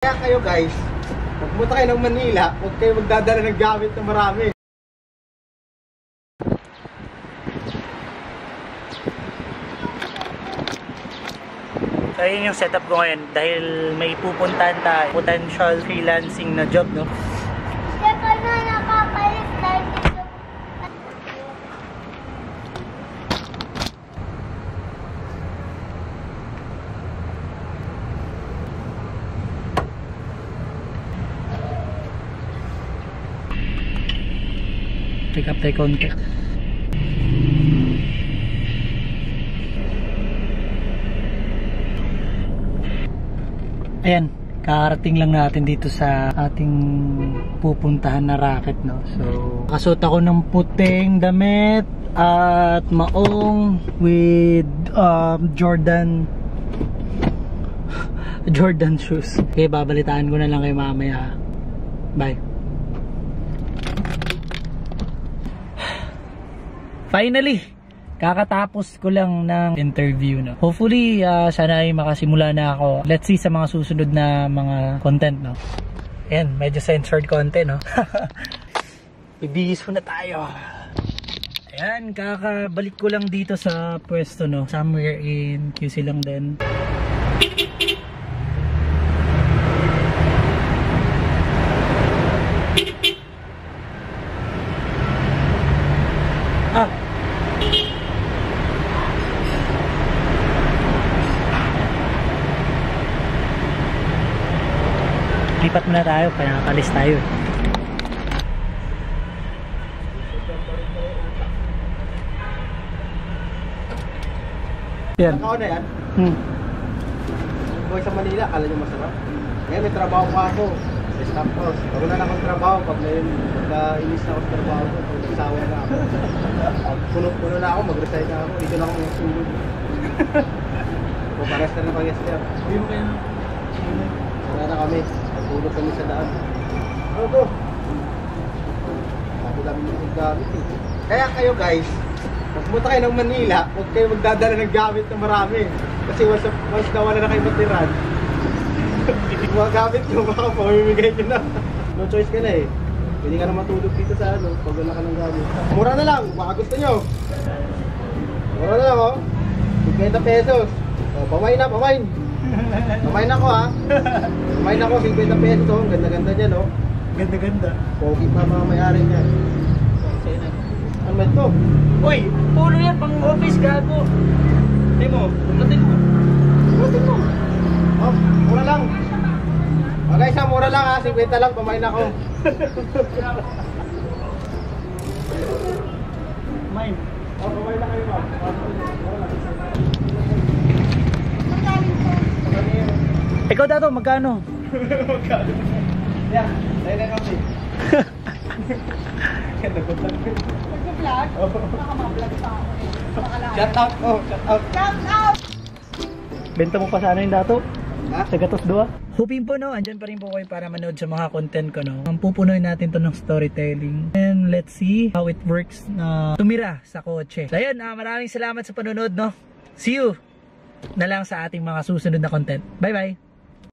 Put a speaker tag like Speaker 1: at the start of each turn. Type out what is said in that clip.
Speaker 1: Kaya kayo guys, pag pumunta kayo ng Manila, huwag kayo magdadala ng gamit na marami.
Speaker 2: So yun yung setup ko ngayon dahil may pupuntahan tayo, potential freelancing na job, no? Pick up tayo konti. Ayan, kakarating lang natin dito sa ating pupuntahan na racket, no? So, nakasuot ako ng puting damit at maong with Jordan shoes. Okay, babalitaan ko na lang kayo mamaya. Bye. Finally, kakatapos ko lang ng interview, no? Hopefully, sana ay makasimula na ako. Let's see sa mga susunod na mga content, no? Ayan, medyo censored content, no? Bibihis muna tayo. Ayan, kakabalik ko lang dito sa pwesto, no? Somewhere in QC lang din. Lipat muna tayo, kaya nakalis tayo. Yan.
Speaker 1: Nakao na yan? Buhay sa Manila, kala nyo masarap. Ngayon may trabaho pa ako. Sa staff house. Pag wala na akong trabaho, pag inis na ako sa trabaho ko, pag nagsawa na ako. Pag puno na ako, mag-resign na ako. Dito na ako ng sulod. Pares na ng pag-yester. Hindi mo kayo. Wala na kami. Tulog kami sa daan. Ano to? Ako dami yung gamit eh. Kaya kayo guys, pag pumunta kayo ng Manila, huwag kayo magdadala ng gamit na marami. Kasi once na wala na kayo matiran, mga gamit nyo, baka pamimigay nyo na. No choice ka na eh. Pwede ka na matulog dito sa ano, pag wala ka ng gamit. Mura na lang, baka gusto nyo. Mura na lang oh. 50 pesos. O, pamain na, pamain. Pamain ako ha. Pamain ako, 50 pesos oh. Ganda-ganda dyan oh.
Speaker 2: Ganda-ganda.
Speaker 1: Pogi pa mga may-ari niyan. Ano ba ito?
Speaker 2: Uy, pulo yan, pang office gago. Hindi mo, pagkatin mo.
Speaker 1: Pagkatin mo. Oh, mura lang. O guys ha, mura lang ha. 50 lang, pamain ako.
Speaker 2: Mine.
Speaker 1: Oh, pamain na kayo ma'am.
Speaker 2: Ikaw dato, magkano?
Speaker 1: Magkano? Yan, dahil na kami. Ganda ko lang.
Speaker 3: Nag-vlog? Baka ma-vlog pa ako eh.
Speaker 1: Shout out! Oh, shout out!
Speaker 3: Shout out!
Speaker 2: Benta mo pa sana yung dato?
Speaker 1: Ha?
Speaker 2: Sa Gatos 2? Hoping po no, andyan pa rin po kayo para manood sa mga content ko no. Ang pupunuin natin to ng storytelling. And let's see how it works na tumira sa kotse. So ayun, maraming salamat sa panonood no. See you na lang sa ating mga susunod na content. Bye bye!